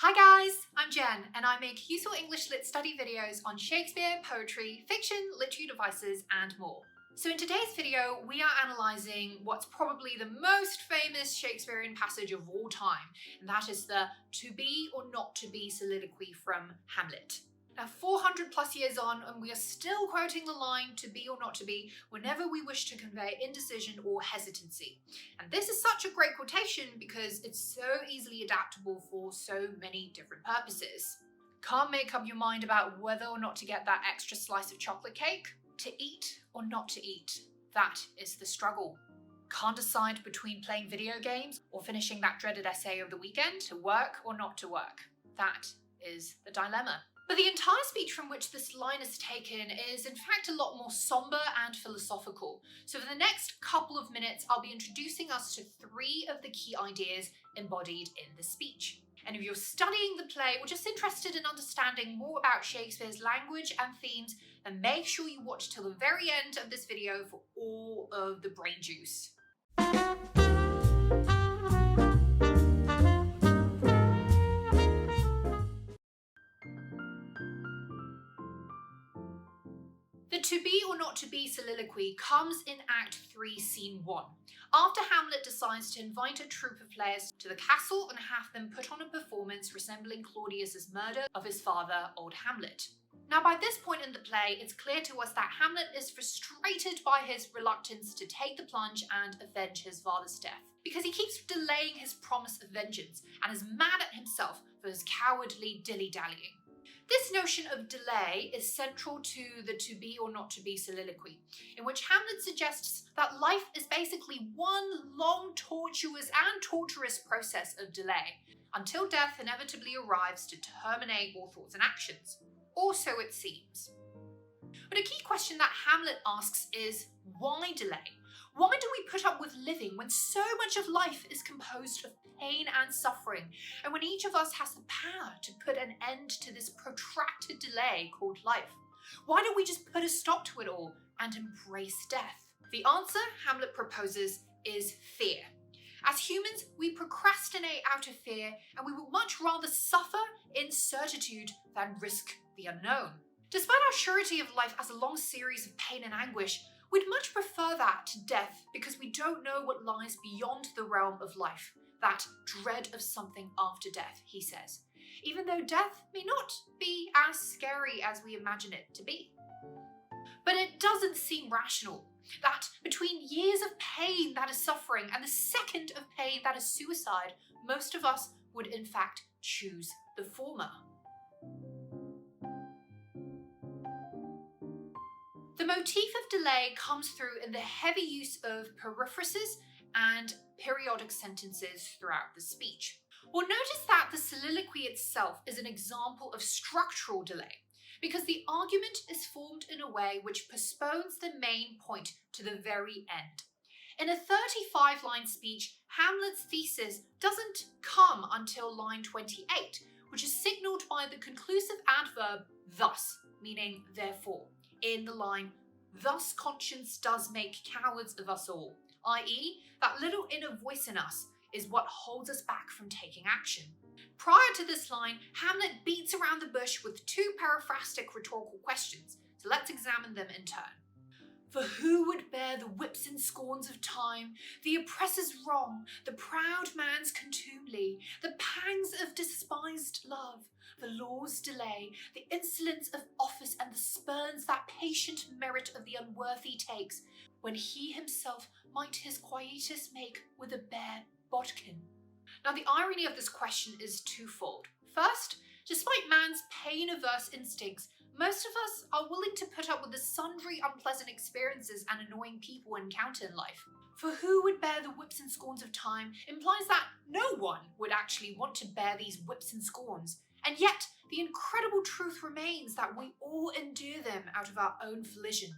Hi guys, I'm Jen and I make useful English lit study videos on Shakespeare, poetry, fiction, literary devices and more. So in today's video, we are analysing what's probably the most famous Shakespearean passage of all time, and that is the to be or not to be soliloquy from Hamlet. Now 400 plus years on and we are still quoting the line to be or not to be whenever we wish to convey indecision or hesitancy. And this is such a great quotation because it's so easily adaptable for so many different purposes. Can't make up your mind about whether or not to get that extra slice of chocolate cake? To eat or not to eat? That is the struggle. Can't decide between playing video games or finishing that dreaded essay over the weekend? To work or not to work? That is the dilemma. But the entire speech from which this line is taken is in fact a lot more somber and philosophical. So for the next couple of minutes, I'll be introducing us to three of the key ideas embodied in the speech. And if you're studying the play or just interested in understanding more about Shakespeare's language and themes, then make sure you watch till the very end of this video for all of the brain juice. The to be or not to be soliloquy comes in Act 3, Scene 1, after Hamlet decides to invite a troupe of players to the castle and have them put on a performance resembling Claudius's murder of his father, old Hamlet. Now by this point in the play, it's clear to us that Hamlet is frustrated by his reluctance to take the plunge and avenge his father's death, because he keeps delaying his promise of vengeance and is mad at himself for his cowardly dilly-dallying. This notion of delay is central to the to be or not to be soliloquy, in which Hamlet suggests that life is basically one long, tortuous and torturous process of delay, until death inevitably arrives to terminate all thoughts and actions. Or so it seems. But a key question that Hamlet asks is, why delay? Why do we put up with living when so much of life is composed of pain and suffering, and when each of us has the power to put an end to this protracted delay called life? Why don't we just put a stop to it all and embrace death? The answer Hamlet proposes is fear. As humans, we procrastinate out of fear, and we would much rather suffer in certitude than risk the unknown. Despite our surety of life as a long series of pain and anguish, we'd much prefer that to death because we don't know what lies beyond the realm of life, that dread of something after death, he says, even though death may not be as scary as we imagine it to be. But it doesn't seem rational that between years of pain that is suffering and the second of pain that is suicide, most of us would in fact choose the former. The motif of delay comes through in the heavy use of periphrases and periodic sentences throughout the speech. We'll notice that the soliloquy itself is an example of structural delay, because the argument is formed in a way which postpones the main point to the very end. In a 35-line speech, Hamlet's thesis doesn't come until line 28, which is signalled by the conclusive adverb thus, meaning therefore, in the line, "Thus conscience does make cowards of us all," i.e., that little inner voice in us is what holds us back from taking action. Prior to this line, Hamlet beats around the bush with two periphrastic rhetorical questions, so let's examine them in turn. For who would bear the whips and scorns of time, the oppressor's wrong, the proud man's contumely, the pangs of despised love, the law's delay, the insolence of office, and the spurns that patient merit of the unworthy takes, when he himself might his quietus make with a bare bodkin? Now the irony of this question is twofold. First, despite man's pain-averse instincts, most of us are willing to put up with the sundry unpleasant experiences and annoying people encounter in life. For who would bear the whips and scorns of time implies that no one would actually want to bear these whips and scorns. And yet, the incredible truth remains that we all endure them out of our own volition,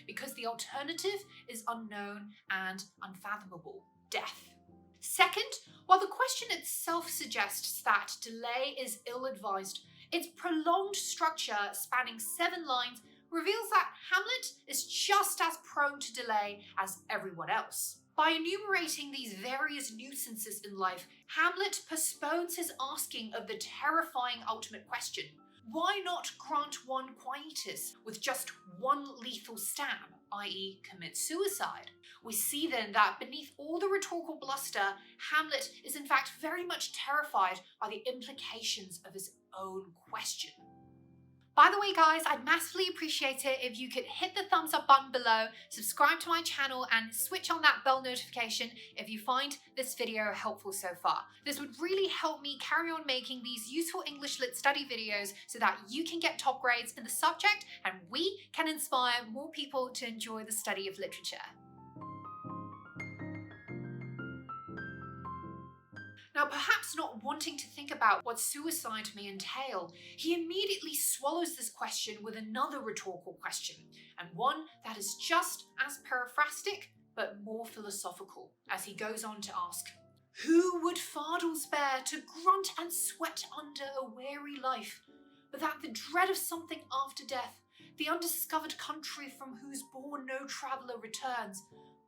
because the alternative is unknown and unfathomable: death. Second, while the question itself suggests that delay is ill-advised, its prolonged structure spanning 7 lines reveals that Hamlet is just as prone to delay as everyone else. By enumerating these various nuisances in life, Hamlet postpones his asking of the terrifying ultimate question. Why not grant one quietus with just one lethal stab, i.e. commit suicide? We see then that beneath all the rhetorical bluster, Hamlet is in fact very much terrified by the implications of his own question. By the way guys, I'd massively appreciate it if you could hit the thumbs up button below, subscribe to my channel and switch on that bell notification if you find this video helpful so far. This would really help me carry on making these useful English Lit study videos so that you can get top grades in the subject and we can inspire more people to enjoy the study of literature. Now, perhaps not wanting to think about what suicide may entail, he immediately swallows this question with another rhetorical question, and one that is just as periphrastic but more philosophical, as he goes on to ask, "Who would fardels bear to grunt and sweat under a weary life, but that the dread of something after death, the undiscovered country from whose bourne no traveller returns,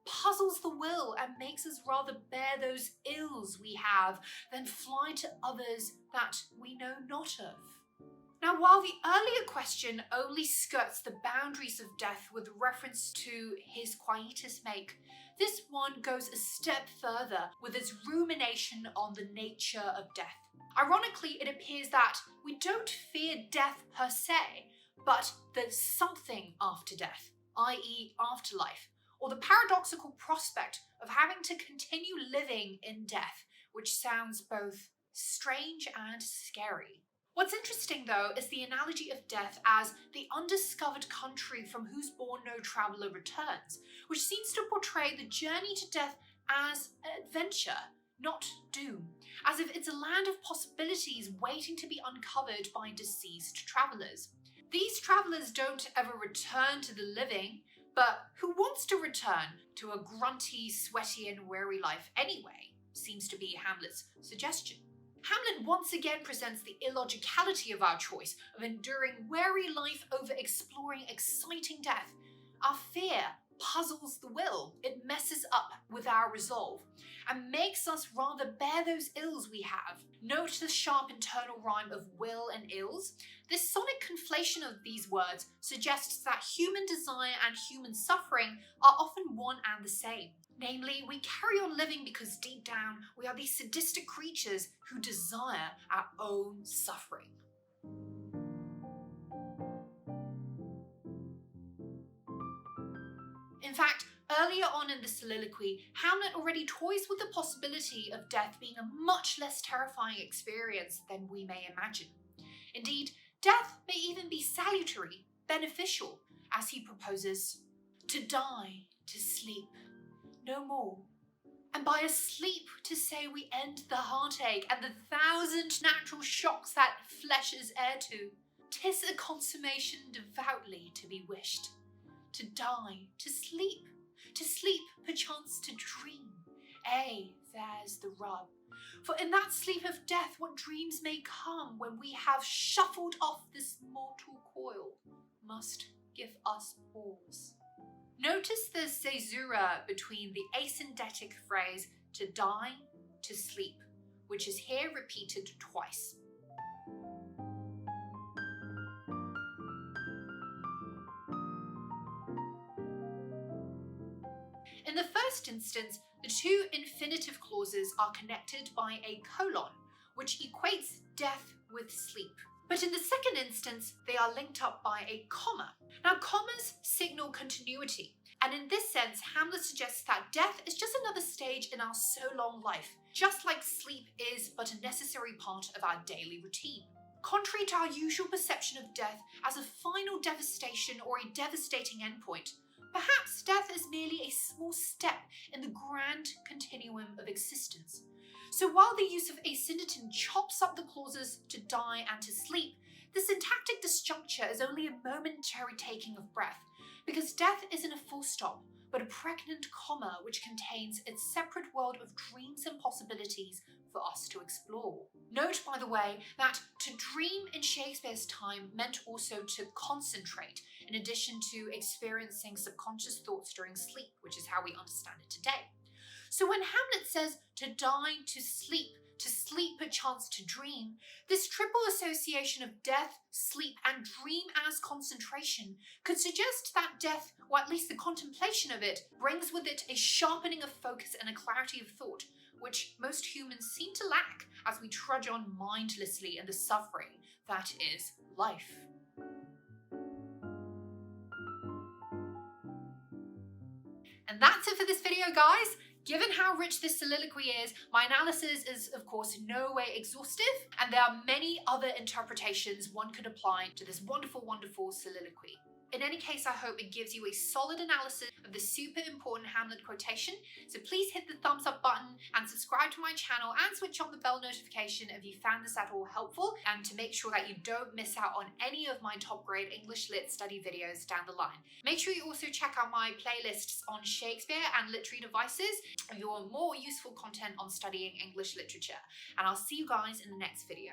puzzles the will and makes us rather bear those ills we have than fly to others that we know not of?" Now, while the earlier question only skirts the boundaries of death with reference to his quietus make, this one goes a step further with its rumination on the nature of death. Ironically, it appears that we don't fear death per se, but the something after death, i.e. afterlife, or the paradoxical prospect of having to continue living in death, which sounds both strange and scary. What's interesting though is the analogy of death as the undiscovered country from whose bourne no traveller returns, which seems to portray the journey to death as adventure, not doom, as if it's a land of possibilities waiting to be uncovered by deceased travellers. These travellers don't ever return to the living, but who wants to return to a grunty, sweaty and weary life anyway, seems to be Hamlet's suggestion. Hamlet once again presents the illogicality of our choice of enduring weary life over exploring exciting death. Our fear puzzles the will, it messes up with our resolve, and makes us rather bear those ills we have. Note the sharp internal rhyme of will and ills. This sonic conflation of these words suggests that human desire and human suffering are often one and the same. Namely, we carry on living because deep down we are these sadistic creatures who desire our own suffering. In fact, earlier on in the soliloquy, Hamlet already toys with the possibility of death being a much less terrifying experience than we may imagine. Indeed, death may even be salutary, beneficial, as he proposes, "To die, to sleep, no more. And by a sleep to say we end the heartache and the thousand natural shocks that flesh is heir to. 'Tis a consummation devoutly to be wished. To die, to sleep perchance to dream. Ay, there's the rub. For in that sleep of death what dreams may come when we have shuffled off this mortal coil, must give us pause." Notice the caesura between the asyndetic phrase "to die," "to sleep," which is here repeated twice. In the first instance, the two infinitive clauses are connected by a colon, which equates death with sleep. But in the second instance, they are linked up by a comma. Now, commas signal continuity, and in this sense, Hamlet suggests that death is just another stage in our so-long life, just like sleep is but a necessary part of our daily routine. Contrary to our usual perception of death as a final devastation or a devastating endpoint, perhaps death is merely a small step in the grand continuum of existence. So while the use of asyndeton chops up the clauses "to die" and "to sleep," the syntactic disjuncture is only a momentary taking of breath, because death isn't a full stop, but a pregnant comma which contains its separate world of dreams and possibilities for us to explore. Note, by the way, that to dream in Shakespeare's time meant also to concentrate, in addition to experiencing subconscious thoughts during sleep, which is how we understand it today. So when Hamlet says to dine, to sleep perchance to dream, this triple association of death, sleep, and dream as concentration could suggest that death, or at least the contemplation of it, brings with it a sharpening of focus and a clarity of thought, which most humans seem to lack as we trudge on mindlessly in the suffering that is life. And that's it for this video, guys. Given how rich this soliloquy is, my analysis is of course in no way exhaustive, and there are many other interpretations one could apply to this wonderful, wonderful soliloquy. In any case, I hope it gives you a solid analysis of the super important Hamlet quotation, so please hit the thumbs up button and subscribe to my channel and switch on the bell notification if you found this at all helpful, and to make sure that you don't miss out on any of my top grade English Lit study videos down the line. Make sure you also check out my playlists on Shakespeare and literary devices if you want more useful content on studying English literature, and I'll see you guys in the next video.